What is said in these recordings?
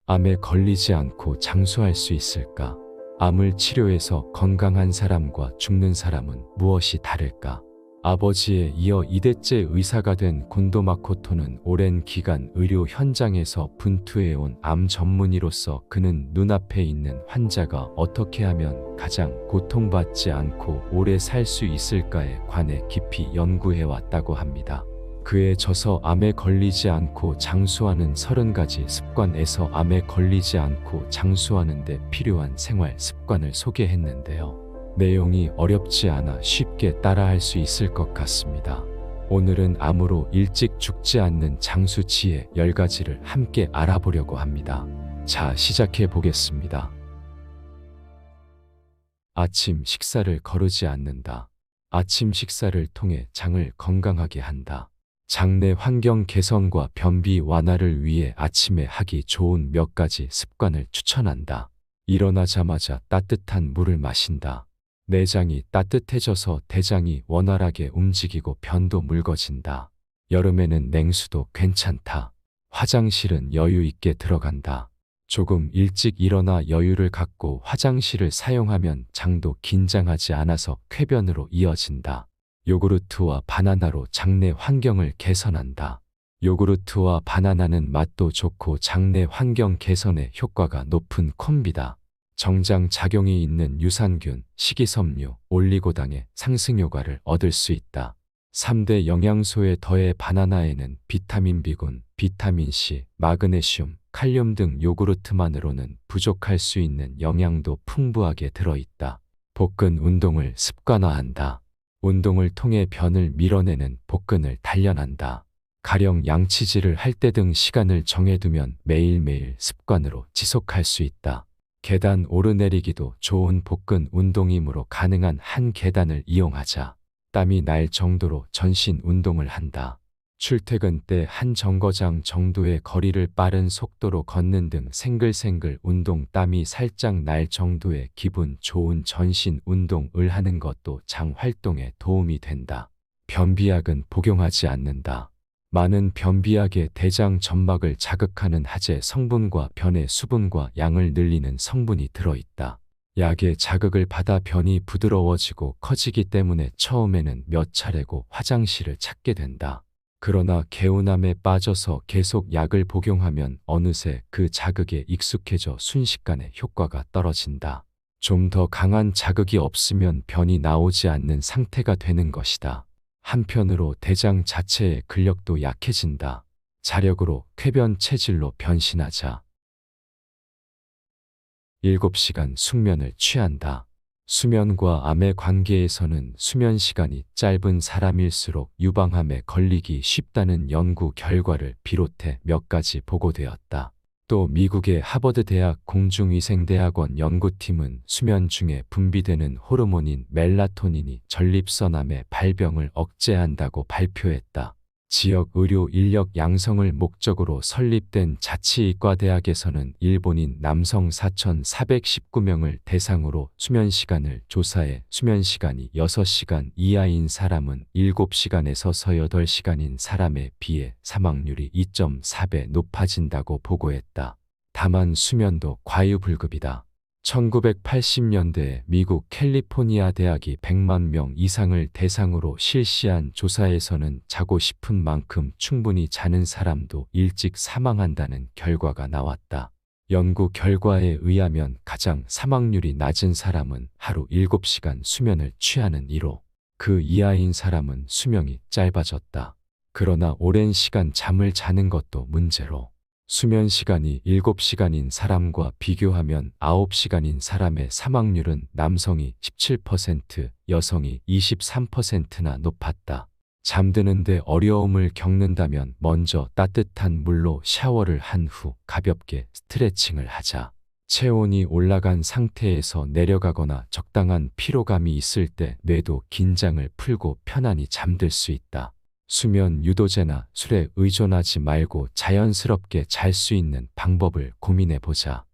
암에 걸리지 않고 장수할 수 있을까? 암을 치료해서 건강한 사람과 죽는 사람은 무엇이 다를까? 아버지에 이어 2대째 의사가 된 곤도 마코토는 오랜 기간 의료 현장에서 분투해온 암 전문의로서 그는 눈앞에 있는 환자가 어떻게 하면 가장 고통받지 않고 오래 살 수 있을까에 관해 깊이 연구해왔다고 합니다. 그에 져서 암에 걸리지 않고 장수하는 30가지 습관에서 암에 걸리지 않고 장수하는 데 필요한 생활 습관을 소개했는데요. 내용이 어렵지 않아 쉽게 따라할 수 있을 것 같습니다. 오늘은 암으로 일찍 죽지 않는 장수 지혜 10가지를 함께 알아보려고 합니다. 자, 시작해 보겠습니다. 아침 식사를 거르지 않는다. 아침 식사를 통해 장을 건강하게 한다. 장내 환경 개선과 변비 완화를 위해 아침에 하기 좋은 몇 가지 습관을 추천한다. 일어나자마자 따뜻한 물을 마신다. 내장이 따뜻해져서 대장이 원활하게 움직이고 변도 묽어진다. 여름에는 냉수도 괜찮다. 화장실은 여유 있게 들어간다. 조금 일찍 일어나 여유를 갖고 화장실을 사용하면 장도 긴장하지 않아서 쾌변으로 이어진다. 요구르트와 바나나로 장내 환경을 개선한다. 요구르트와 바나나는 맛도 좋고 장내 환경 개선에 효과가 높은 콤비다. 정장 작용이 있는 유산균, 식이섬유, 올리고당의 상승 효과를 얻을 수 있다. 3대 영양소에 더해 바나나에는 비타민 B군, 비타민 C, 마그네슘, 칼륨 등 요구르트만으로는 부족할 수 있는 영양도 풍부하게 들어있다. 복근 운동을 습관화한다. 운동을 통해 변을 밀어내는 복근을 단련한다. 가령 양치질을 할 때 등 시간을 정해두면 매일매일 습관으로 지속할 수 있다. 계단 오르내리기도 좋은 복근 운동이므로 가능한 한 계단을 이용하자. 땀이 날 정도로 전신 운동을 한다. 출퇴근 때 한 정거장 정도의 거리를 빠른 속도로 걷는 등 생글생글 운동, 땀이 살짝 날 정도의 기분 좋은 전신 운동을 하는 것도 장 활동에 도움이 된다. 변비약은 복용하지 않는다. 많은 변비약에 대장 점막을 자극하는 하재 성분과 변의 수분과 양을 늘리는 성분이 들어있다. 약의 자극을 받아 변이 부드러워지고 커지기 때문에 처음에는 몇 차례고 화장실을 찾게 된다. 그러나 개운함에 빠져서 계속 약을 복용하면 어느새 그 자극에 익숙해져 순식간에 효과가 떨어진다. 좀 더 강한 자극이 없으면 변이 나오지 않는 상태가 되는 것이다. 한편으로 대장 자체의 근력도 약해진다. 자력으로 쾌변 체질로 변신하자. 7시간 숙면을 취한다. 수면과 암의 관계에서는 수면 시간이 짧은 사람일수록 유방암에 걸리기 쉽다는 연구 결과를 비롯해 몇 가지 보고되었다. 또 미국의 하버드 대학 공중위생대학원 연구팀은 수면 중에 분비되는 호르몬인 멜라토닌이 전립선암의 발병을 억제한다고 발표했다. 지역 의료 인력 양성을 목적으로 설립된 자치의과대학에서는 일본인 남성 4,419명을 대상으로 수면시간을 조사해 수면시간이 6시간 이하인 사람은 7시간에서 8시간인 사람에 비해 사망률이 2.4배 높아진다고 보고했다. 다만 수면도 과유불급이다. 1980년대에 미국 캘리포니아 대학이 100만 명 이상을 대상으로 실시한 조사에서는 자고 싶은 만큼 충분히 자는 사람도 일찍 사망한다는 결과가 나왔다. 연구 결과에 의하면 가장 사망률이 낮은 사람은 하루 7시간 수면을 취하는 이로 그 이하인 사람은 수명이 짧아졌다. 그러나 오랜 시간 잠을 자는 것도 문제로 수면 시간이 7시간인 사람과 비교하면 9시간인 사람의 사망률은 남성이 17%, 여성이 23%나 높았다. 잠드는데 어려움을 겪는다면 먼저 따뜻한 물로 샤워를 한 후 가볍게 스트레칭을 하자. 체온이 올라간 상태에서 내려가거나 적당한 피로감이 있을 때 뇌도 긴장을 풀고 편안히 잠들 수 있다. 수면 유도제나 술에 의존하지 말고 자연스럽게 잘 수 있는 방법을 고민해보자.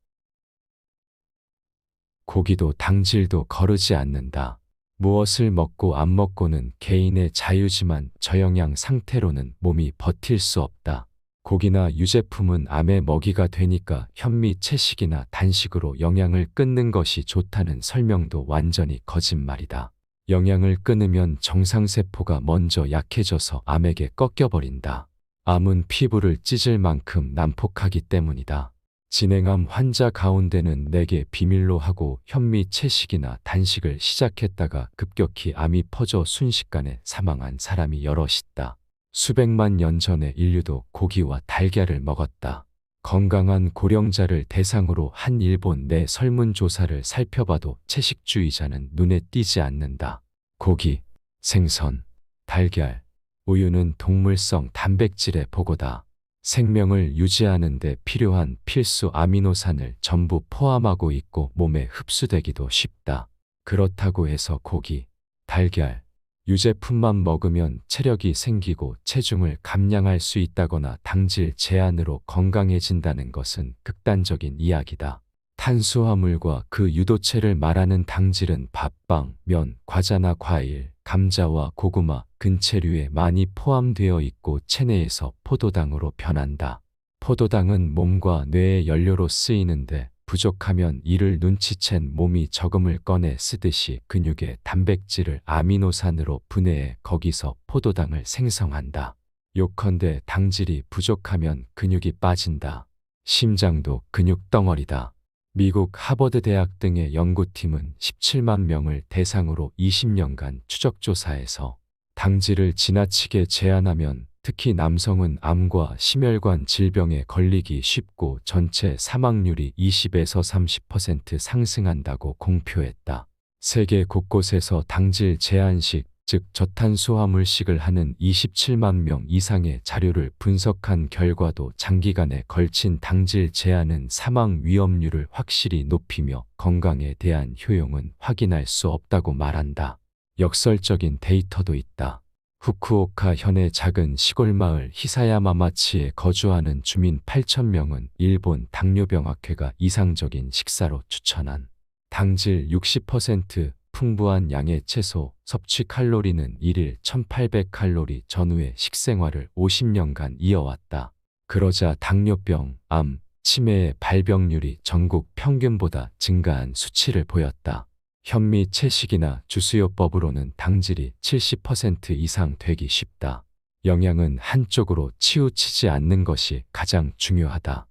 고기도 당질도 거르지 않는다. 무엇을 먹고 안 먹고는 개인의 자유지만 저영양 상태로는 몸이 버틸 수 없다. 고기나 유제품은 암의 먹이가 되니까 현미 채식이나 단식으로 영양을 끊는 것이 좋다는 설명도 완전히 거짓말이다. 영양을 끊으면 정상세포가 먼저 약해져서 암에게 꺾여버린다. 암은 피부를 찢을 만큼 난폭하기 때문이다. 진행암 환자 가운데는 내게 비밀로 하고 현미 채식이나 단식을 시작했다가 급격히 암이 퍼져 순식간에 사망한 사람이 여럿이다. 수백만 년 전에 인류도 고기와 달걀을 먹었다. 건강한 고령자를 대상으로 한 일본 내 설문조사를 살펴봐도 채식주의자는 눈에 띄지 않는다. 고기, 생선, 달걀, 우유는 동물성 단백질의 보고다. 생명을 유지하는 데 필요한 필수 아미노산을 전부 포함하고 있고 몸에 흡수되기도 쉽다. 그렇다고 해서 고기, 달걀, 유제품만 먹으면 체력이 생기고 체중을 감량할 수 있다거나 당질 제한으로 건강해진다는 것은 극단적인 이야기다. 탄수화물과 그 유도체를 말하는 당질은 밥, 빵, 면, 과자나 과일, 감자와 고구마, 근체류에 많이 포함되어 있고 체내에서 포도당으로 변한다. 포도당은 몸과 뇌의 연료로 쓰이는데 부족하면 이를 눈치챈 몸이 저금을 꺼내 쓰듯이 근육의 단백질을 아미노산으로 분해해 거기서 포도당을 생성한다. 요컨대 당질이 부족하면 근육이 빠진다. 심장도 근육 덩어리다. 미국 하버드 대학 등의 연구팀은 17만 명을 대상으로 20년간 추적조사해서 당질을 지나치게 제한하면 특히 남성은 암과 심혈관 질병에 걸리기 쉽고 전체 사망률이 20에서 30% 상승한다고 공표했다. 세계 곳곳에서 당질 제한식, 즉 저탄수화물식을 하는 27만 명 이상의 자료를 분석한 결과도 장기간에 걸친 당질 제한은 사망 위험률을 확실히 높이며 건강에 대한 효용은 확인할 수 없다고 말한다. 역설적인 데이터도 있다. 후쿠오카 현의 작은 시골 마을 히사야마마치에 거주하는 주민 8,000명은 일본 당뇨병학회가 이상적인 식사로 추천한 당질 60% 풍부한 양의 채소, 섭취 칼로리는 일일 1800칼로리 전후의 식생활을 50년간 이어왔다. 그러자 당뇨병, 암, 치매의 발병률이 전국 평균보다 증가한 수치를 보였다. 현미 채식이나 주수요법으로는 당질이 70% 이상 되기 쉽다. 영양은 한쪽으로 치우치지 않는 것이 가장 중요하다.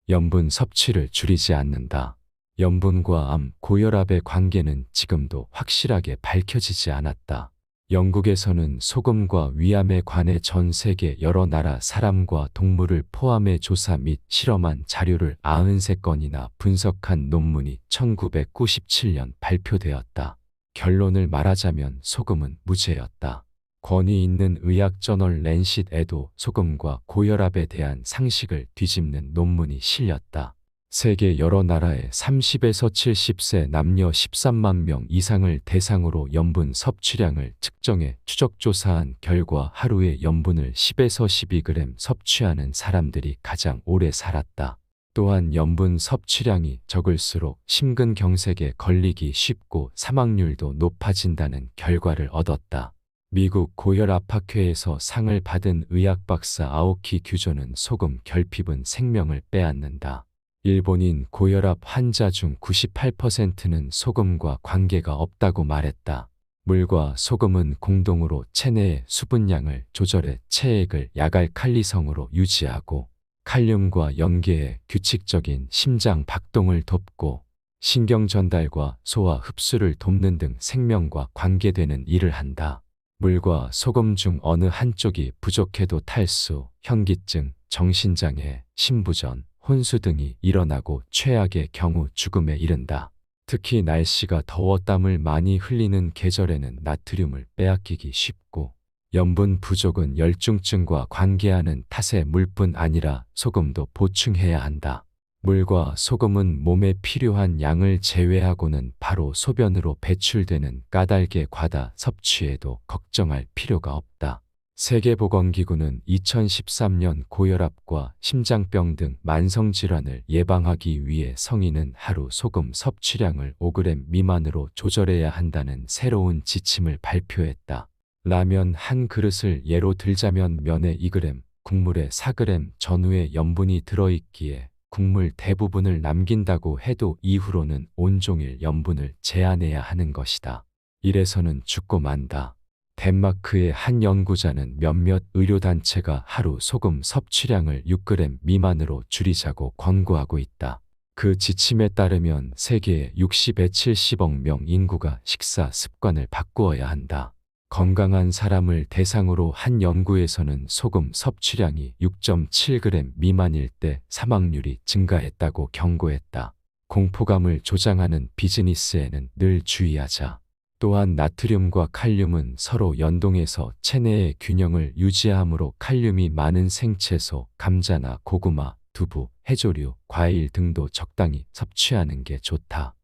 염분 섭취를 줄이지 않는다. 염분과 암, 고혈압의 관계는 지금도 확실하게 밝혀지지 않았다. 영국에서는 소금과 위암에 관해 전 세계 여러 나라 사람과 동물을 포함해 조사 및 실험한 자료를 93건이나 분석한 논문이 1997년 발표되었다. 결론을 말하자면 소금은 무죄였다. 권위 있는 의학 저널 랜싯에도 소금과 고혈압에 대한 상식을 뒤집는 논문이 실렸다. 세계 여러 나라의 30에서 70세 남녀 13만 명 이상을 대상으로 염분 섭취량을 측정해 추적조사한 결과 하루에 염분을 10에서 12g 섭취하는 사람들이 가장 오래 살았다. 또한 염분 섭취량이 적을수록 심근경색에 걸리기 쉽고 사망률도 높아진다는 결과를 얻었다. 미국 고혈압학회에서 상을 받은 의학 박사 아오키 규조는 소금 결핍은 생명을 빼앗는다. 일본인 고혈압 환자 중 98%는 소금과 관계가 없다고 말했다. 물과 소금은 공동으로 체내의 수분량을 조절해 체액을 야갈칼리성으로 유지하고 칼륨과 연계해 규칙적인 심장 박동을 돕고 신경 전달과 소화 흡수를 돕는 등 생명과 관계되는 일을 한다. 물과 소금 중 어느 한쪽이 부족해도 탈수, 현기증, 정신장애, 심부전, 혼수 등이 일어나고 최악의 경우 죽음에 이른다. 특히 날씨가 더워 땀을 많이 흘리는 계절에는 나트륨을 빼앗기기 쉽고 염분 부족은 열중증과 관계하는 탓에 물뿐 아니라 소금도 보충해야 한다. 물과 소금은 몸에 필요한 양을 제외하고는 바로 소변으로 배출되는 까닭의 과다 섭취에도 걱정할 필요가 없다. 세계보건기구는 2013년 고혈압과 심장병 등 만성질환을 예방하기 위해 성인은 하루 소금 섭취량을 5g 미만으로 조절해야 한다는 새로운 지침을 발표했다. 라면 한 그릇을 예로 들자면 면에 2g, 국물에 4g 전후의 염분이 들어있기에 국물 대부분을 남긴다고 해도 이후로는 온종일 염분을 제한해야 하는 것이다. 이래서는 죽고 만다. 덴마크의 한 연구자는 몇몇 의료단체가 하루 소금 섭취량을 6g 미만으로 줄이자고 권고하고 있다. 그 지침에 따르면 세계의 60에 70억 명 인구가 식사 습관을 바꾸어야 한다. 건강한 사람을 대상으로 한 연구에서는 소금 섭취량이 6.7g 미만일 때 사망률이 증가했다고 경고했다. 공포감을 조장하는 비즈니스에는 늘 주의하자. 또한 나트륨과 칼륨은 서로 연동해서 체내의 균형을 유지하므로 칼륨이 많은 생채소, 감자나 고구마, 두부, 해조류, 과일 등도 적당히 섭취하는 게 좋다.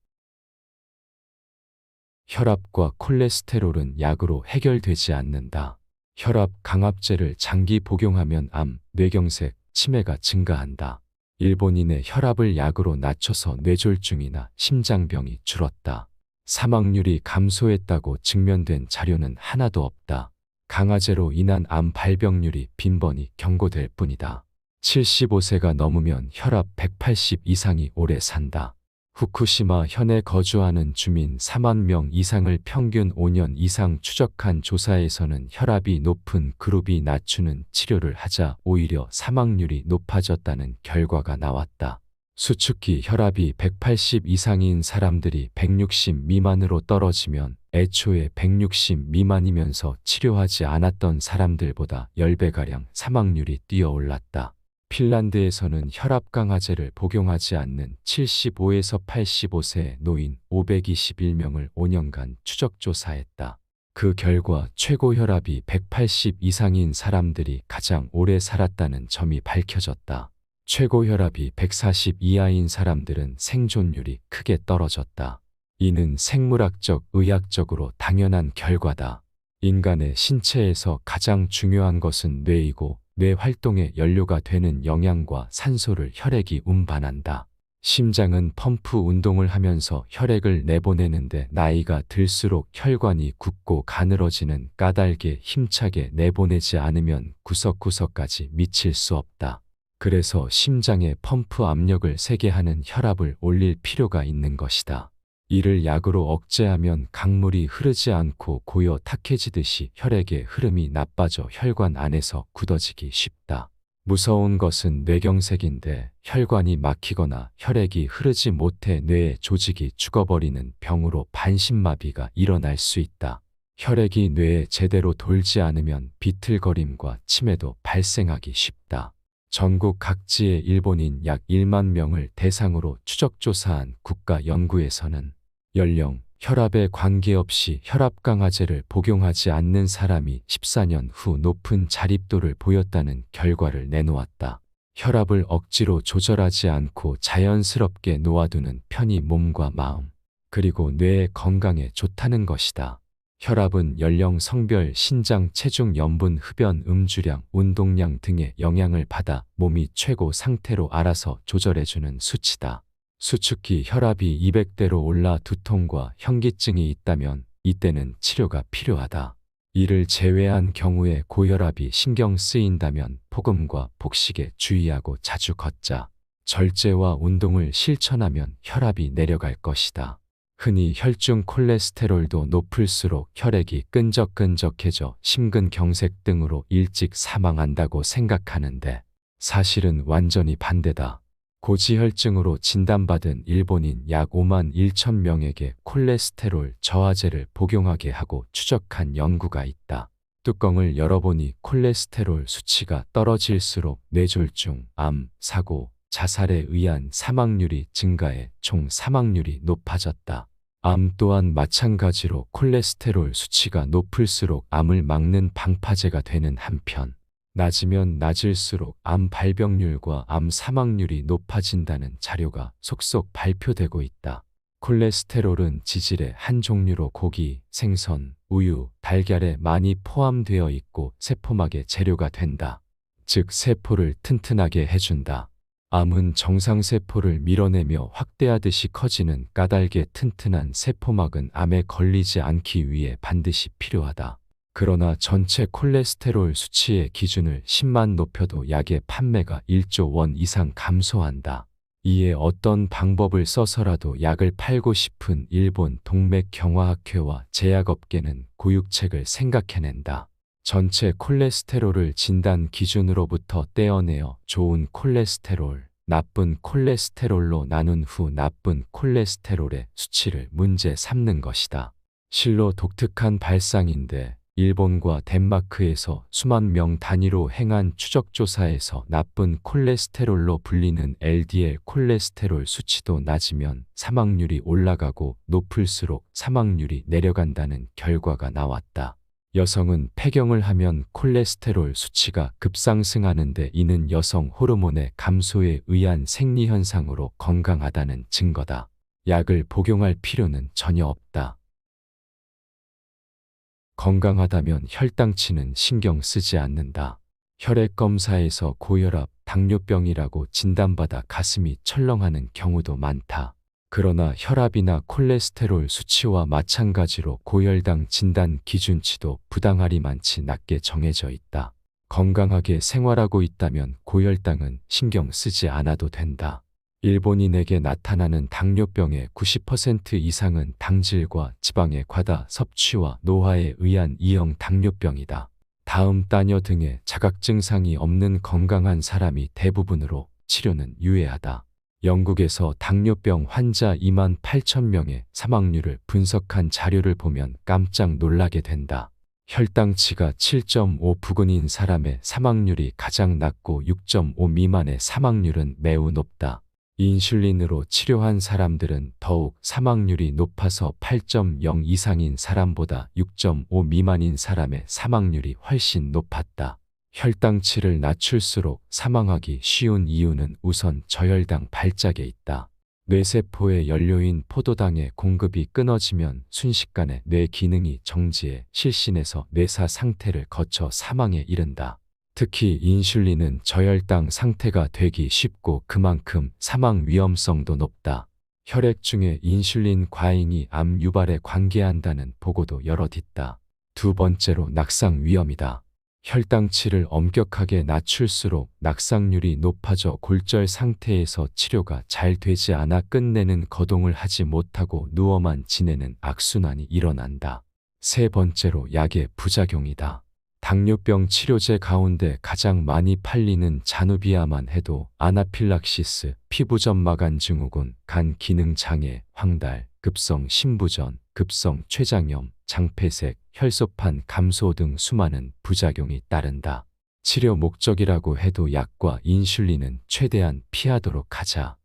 혈압과 콜레스테롤은 약으로 해결되지 않는다. 혈압 강압제를 장기 복용하면 암, 뇌경색, 치매가 증가한다. 일본인의 혈압을 약으로 낮춰서 뇌졸중이나 심장병이 줄었다. 사망률이 감소했다고 증명된 자료는 하나도 없다. 강화제로 인한 암 발병률이 빈번히 경고될 뿐이다. 75세가 넘으면 혈압 180 이상이 오래 산다. 후쿠시마 현에 거주하는 주민 4만 명 이상을 평균 5년 이상 추적한 조사에서는 혈압이 높은 그룹이 낮추는 치료를 하자 오히려 사망률이 높아졌다는 결과가 나왔다. 수축기 혈압이 180 이상인 사람들이 160 미만으로 떨어지면 애초에 160 미만이면서 치료하지 않았던 사람들보다 10배가량 사망률이 뛰어올랐다. 핀란드에서는 혈압 강화제를 복용하지 않는 75에서 85세 노인 521명을 5년간 추적조사했다. 그 결과 최고 혈압이 180 이상인 사람들이 가장 오래 살았다는 점이 밝혀졌다. 최고 혈압이 140 이하인 사람들은 생존율이 크게 떨어졌다. 이는 생물학적, 의학적으로 당연한 결과다. 인간의 신체에서 가장 중요한 것은 뇌이고 뇌 활동의 연료가 되는 영양과 산소를 혈액이 운반한다. 심장은 펌프 운동을 하면서 혈액을 내보내는데 나이가 들수록 혈관이 굳고 가늘어지는 까닭에 힘차게 내보내지 않으면 구석구석까지 미칠 수 없다. 그래서 심장에 펌프 압력을 세게 하는 혈압을 올릴 필요가 있는 것이다. 이를 약으로 억제하면 강물이 흐르지 않고 고여 탁해지듯이 혈액의 흐름이 나빠져 혈관 안에서 굳어지기 쉽다. 무서운 것은 뇌경색인데 혈관이 막히거나 혈액이 흐르지 못해 뇌의 조직이 죽어버리는 병으로 반신마비가 일어날 수 있다. 혈액이 뇌에 제대로 돌지 않으면 비틀거림과 치매도 발생하기 쉽다. 전국 각지의 일본인 약 1만 명을 대상으로 추적조사한 국가연구에서는 연령, 혈압에 관계없이 혈압 강화제를 복용하지 않는 사람이 14년 후 높은 자립도를 보였다는 결과를 내놓았다. 혈압을 억지로 조절하지 않고 자연스럽게 놓아두는 편이 몸과 마음, 그리고 뇌의 건강에 좋다는 것이다. 혈압은 연령, 성별, 신장, 체중, 염분, 흡연, 음주량, 운동량 등의 영향을 받아 몸이 최고 상태로 알아서 조절해주는 수치다. 수축기 혈압이 200대로 올라 두통과 현기증이 있다면 이때는 치료가 필요하다. 이를 제외한 경우에 고혈압이 신경 쓰인다면 폭음과 폭식에 주의하고 자주 걷자. 절제와 운동을 실천하면 혈압이 내려갈 것이다. 흔히 혈중 콜레스테롤도 높을수록 혈액이 끈적끈적해져 심근경색 등으로 일찍 사망한다고 생각하는데 사실은 완전히 반대다. 고지혈증으로 진단받은 일본인 약 5만 1천 명에게 콜레스테롤 저하제를 복용하게 하고 추적한 연구가 있다. 뚜껑을 열어보니 콜레스테롤 수치가 떨어질수록 뇌졸중, 암, 사고, 자살에 의한 사망률이 증가해 총 사망률이 높아졌다. 암 또한 마찬가지로 콜레스테롤 수치가 높을수록 암을 막는 방파제가 되는 한편 낮으면 낮을수록 암 발병률과 암 사망률이 높아진다는 자료가 속속 발표되고 있다. 콜레스테롤은 지질의 한 종류로 고기, 생선, 우유, 달걀에 많이 포함되어 있고 세포막의 재료가 된다. 즉 세포를 튼튼하게 해준다. 암은 정상세포를 밀어내며 확대하듯이 커지는 까닭에 튼튼한 세포막은 암에 걸리지 않기 위해 반드시 필요하다. 그러나 전체 콜레스테롤 수치의 기준을 10만 높여도 약의 판매가 1조 원 이상 감소한다. 이에 어떤 방법을 써서라도 약을 팔고 싶은 일본 동맥경화학회와 제약업계는 구육책을 생각해낸다. 전체 콜레스테롤을 진단 기준으로부터 떼어내어 좋은 콜레스테롤, 나쁜 콜레스테롤로 나눈 후 나쁜 콜레스테롤의 수치를 문제 삼는 것이다. 실로 독특한 발상인데 일본과 덴마크에서 수만 명 단위로 행한 추적조사에서 나쁜 콜레스테롤로 불리는 LDL 콜레스테롤 수치도 낮으면 사망률이 올라가고 높을수록 사망률이 내려간다는 결과가 나왔다. 여성은 폐경을 하면 콜레스테롤 수치가 급상승하는데 이는 여성 호르몬의 감소에 의한 생리현상으로 건강하다는 증거다. 약을 복용할 필요는 전혀 없다. 건강하다면 혈당치는 신경 쓰지 않는다. 혈액검사에서 고혈압, 당뇨병이라고 진단받아 가슴이 철렁하는 경우도 많다. 그러나 혈압이나 콜레스테롤 수치와 마찬가지로 고혈당 진단 기준치도 부당하리만치 낮게 정해져 있다. 건강하게 생활하고 있다면 고혈당은 신경 쓰지 않아도 된다. 일본인에게 나타나는 당뇨병의 90% 이상은 당질과 지방의 과다 섭취와 노화에 의한 이형 당뇨병이다. 다음 따녀 등의 자각 증상이 없는 건강한 사람이 대부분으로 치료는 유해하다. 영국에서 당뇨병 환자 2만 8천 명의 사망률을 분석한 자료를 보면 깜짝 놀라게 된다. 혈당치가 7.5 부근인 사람의 사망률이 가장 낮고 6.5 미만의 사망률은 매우 높다. 인슐린으로 치료한 사람들은 더욱 사망률이 높아서 8.0 이상인 사람보다 6.5 미만인 사람의 사망률이 훨씬 높았다. 혈당치를 낮출수록 사망하기 쉬운 이유는 우선 저혈당 발작에 있다. 뇌세포의 연료인 포도당의 공급이 끊어지면 순식간에 뇌 기능이 정지해 실신해서 뇌사 상태를 거쳐 사망에 이른다. 특히 인슐린은 저혈당 상태가 되기 쉽고 그만큼 사망 위험성도 높다. 혈액 중에 인슐린 과잉이 암 유발에 관계한다는 보고도 여럿 있다. 두 번째로 낙상 위험이다. 혈당치를 엄격하게 낮출수록 낙상률이 높아져 골절 상태에서 치료가 잘 되지 않아 끝내는 거동을 하지 못하고 누워만 지내는 악순환이 일어난다. 세 번째로 약의 부작용이다. 당뇨병 치료제 가운데 가장 많이 팔리는 자누비아만 해도 아나필락시스, 피부점마간 증후군, 간 기능 장애, 황달, 급성 신부전, 급성 췌장염, 장폐색, 혈소판 감소 등 수많은 부작용이 따른다. 치료 목적이라고 해도 약과 인슐린은 최대한 피하도록 하자.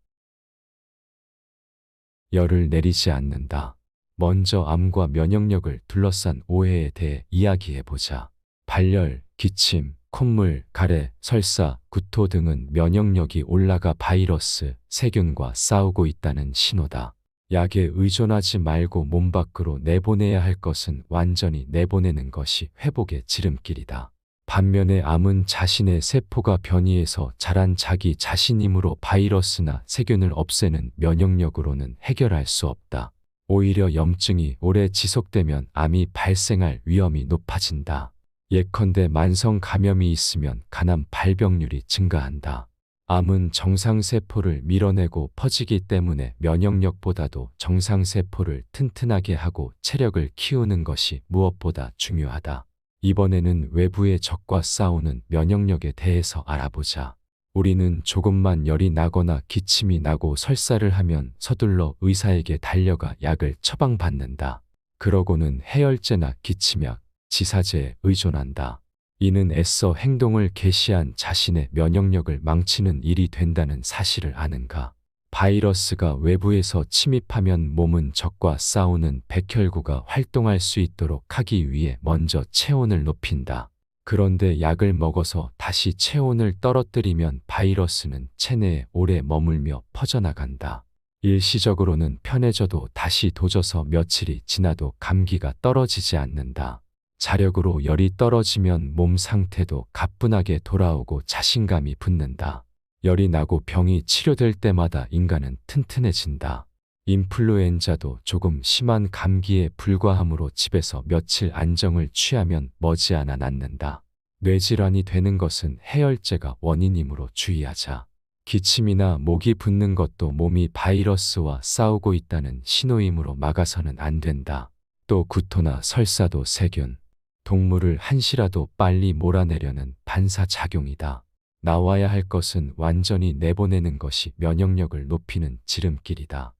열을 내리지 않는다. 먼저 암과 면역력을 둘러싼 오해에 대해 이야기해보자. 발열, 기침, 콧물, 가래, 설사, 구토 등은 면역력이 올라가 바이러스, 세균과 싸우고 있다는 신호다. 약에 의존하지 말고 몸 밖으로 내보내야 할 것은 완전히 내보내는 것이 회복의 지름길이다. 반면에 암은 자신의 세포가 변이해서 자란 자기 자신이므로 바이러스나 세균을 없애는 면역력으로는 해결할 수 없다. 오히려 염증이 오래 지속되면 암이 발생할 위험이 높아진다. 예컨대 만성 감염이 있으면 간암 발병률이 증가한다. 암은 정상세포를 밀어내고 퍼지기 때문에 면역력보다도 정상세포를 튼튼하게 하고 체력을 키우는 것이 무엇보다 중요하다. 이번에는 외부의 적과 싸우는 면역력에 대해서 알아보자. 우리는 조금만 열이 나거나 기침이 나고 설사를 하면 서둘러 의사에게 달려가 약을 처방받는다. 그러고는 해열제나 기침약, 지사제에 의존한다. 이는 애써 행동을 개시한 자신의 면역력을 망치는 일이 된다는 사실을 아는가? 바이러스가 외부에서 침입하면 몸은 적과 싸우는 백혈구가 활동할 수 있도록 하기 위해 먼저 체온을 높인다. 그런데 약을 먹어서 다시 체온을 떨어뜨리면 바이러스는 체내에 오래 머물며 퍼져나간다. 일시적으로는 편해져도 다시 도져서 며칠이 지나도 감기가 떨어지지 않는다. 자력으로 열이 떨어지면 몸 상태도 가뿐하게 돌아오고 자신감이 붙는다. 열이 나고 병이 치료될 때마다 인간은 튼튼해진다. 인플루엔자도 조금 심한 감기에 불과하므로 집에서 며칠 안정을 취하면 머지않아 낫는다. 뇌질환이 되는 것은 해열제가 원인이므로 주의하자. 기침이나 목이 붓는 것도 몸이 바이러스와 싸우고 있다는 신호이므로 막아서는 안 된다. 또 구토나 설사도 세균, 동물을 한시라도 빨리 몰아내려는 반사작용이다. 나와야 할 것은 완전히 내보내는 것이 면역력을 높이는 지름길이다.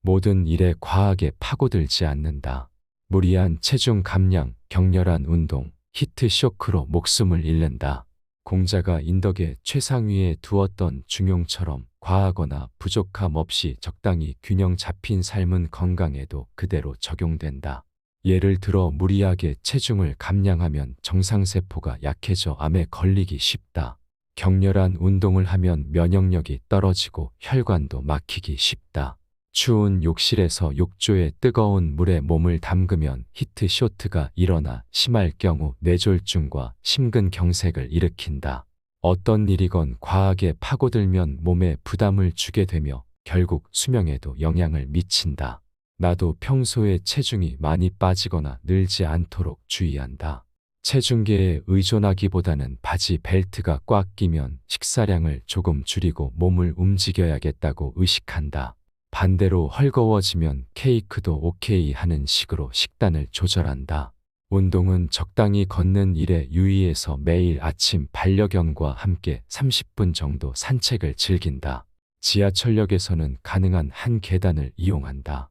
모든 일에 과하게 파고들지 않는다. 무리한 체중 감량, 격렬한 운동, 히트 쇼크로 목숨을 잃는다. 공자가 인덕의 최상위에 두었던 중용처럼 과하거나 부족함 없이 적당히 균형 잡힌 삶은 건강에도 그대로 적용된다. 예를 들어 무리하게 체중을 감량하면 정상세포가 약해져 암에 걸리기 쉽다. 격렬한 운동을 하면 면역력이 떨어지고 혈관도 막히기 쉽다. 추운 욕실에서 욕조에 뜨거운 물에 몸을 담그면 히트 쇼트가 일어나 심할 경우 뇌졸중과 심근경색을 일으킨다. 어떤 일이건 과하게 파고들면 몸에 부담을 주게 되며 결국 수명에도 영향을 미친다. 나도 평소에 체중이 많이 빠지거나 늘지 않도록 주의한다. 체중계에 의존하기보다는 바지 벨트가 꽉 끼면 식사량을 조금 줄이고 몸을 움직여야겠다고 의식한다. 반대로 헐거워지면 케이크도 오케이 하는 식으로 식단을 조절한다. 운동은 적당히 걷는 일에 유의해서 매일 아침 반려견과 함께 30분 정도 산책을 즐긴다. 지하철역에서는 가능한 한 계단을 이용한다.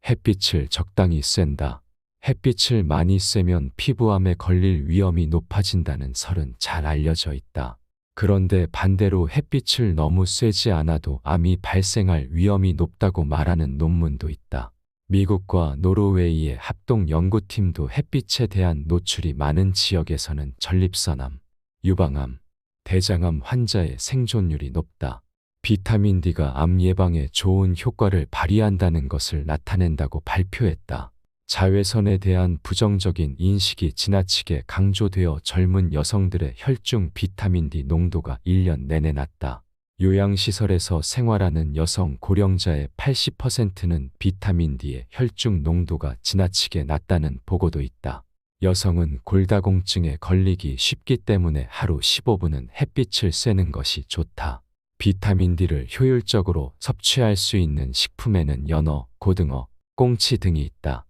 햇빛을 적당히 쐰다. 햇빛을 많이 쐬면 피부암에 걸릴 위험이 높아진다는 설은 잘 알려져 있다. 그런데 반대로 햇빛을 너무 쐬지 않아도 암이 발생할 위험이 높다고 말하는 논문도 있다. 미국과 노르웨이의 합동 연구팀도 햇빛에 대한 노출이 많은 지역에서는 전립선암, 유방암, 대장암 환자의 생존율이 높다. 비타민 D가 암 예방에 좋은 효과를 발휘한다는 것을 나타낸다고 발표했다. 자외선에 대한 부정적인 인식이 지나치게 강조되어 젊은 여성들의 혈중 비타민 D 농도가 1년 내내 낮다. 요양시설에서 생활하는 여성 고령자의 80%는 비타민 D의 혈중 농도가 지나치게 낮다는 보고도 있다. 여성은 골다공증에 걸리기 쉽기 때문에 하루 15분은 햇빛을 쐬는 것이 좋다. 비타민 D를 효율적으로 섭취할 수 있는 식품에는 연어, 고등어, 꽁치 등이 있다.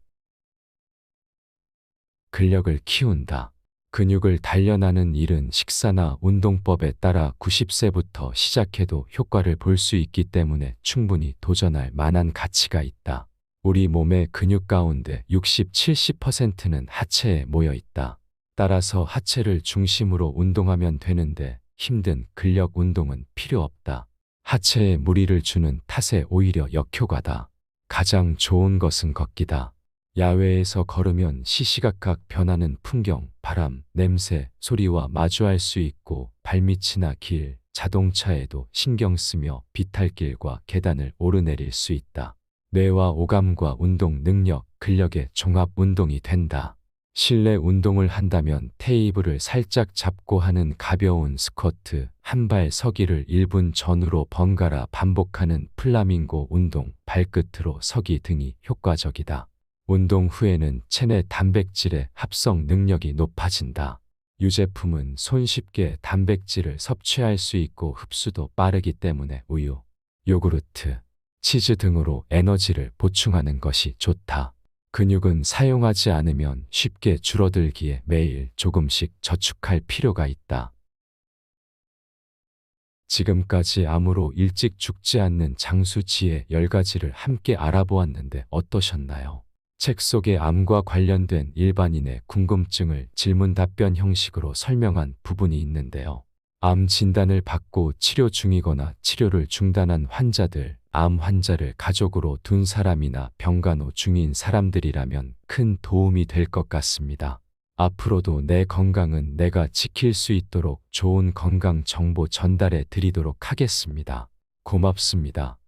근력을 키운다. 근육을 단련하는 일은 식사나 운동법에 따라 90세부터 시작해도 효과를 볼 수 있기 때문에 충분히 도전할 만한 가치가 있다. 우리 몸의 근육 가운데 60-70%는 하체에 모여 있다. 따라서 하체를 중심으로 운동하면 되는데 힘든 근력 운동은 필요 없다. 하체에 무리를 주는 탓에 오히려 역효과다. 가장 좋은 것은 걷기다. 야외에서 걸으면 시시각각 변하는 풍경, 바람, 냄새, 소리와 마주할 수 있고 발밑이나 길, 자동차에도 신경 쓰며 비탈길과 계단을 오르내릴 수 있다. 뇌와 오감과 운동 능력, 근력의 종합 운동이 된다. 실내 운동을 한다면 테이블을 살짝 잡고 하는 가벼운 스쿼트, 한 발 서기를 1분 전후로 번갈아 반복하는 플라밍고 운동, 발끝으로 서기 등이 효과적이다. 운동 후에는 체내 단백질의 합성 능력이 높아진다. 유제품은 손쉽게 단백질을 섭취할 수 있고 흡수도 빠르기 때문에 우유, 요구르트, 치즈 등으로 에너지를 보충하는 것이 좋다. 근육은 사용하지 않으면 쉽게 줄어들기에 매일 조금씩 저축할 필요가 있다. 지금까지 암으로 일찍 죽지 않는 장수지혜 10가지를 함께 알아보았는데 어떠셨나요? 책 속에 암과 관련된 일반인의 궁금증을 질문-답변 형식으로 설명한 부분이 있는데요. 암 진단을 받고 치료 중이거나 치료를 중단한 환자들, 암 환자를 가족으로 둔 사람이나 병간호 중인 사람들이라면 큰 도움이 될 것 같습니다. 앞으로도 내 건강은 내가 지킬 수 있도록 좋은 건강 정보 전달해 드리도록 하겠습니다. 고맙습니다.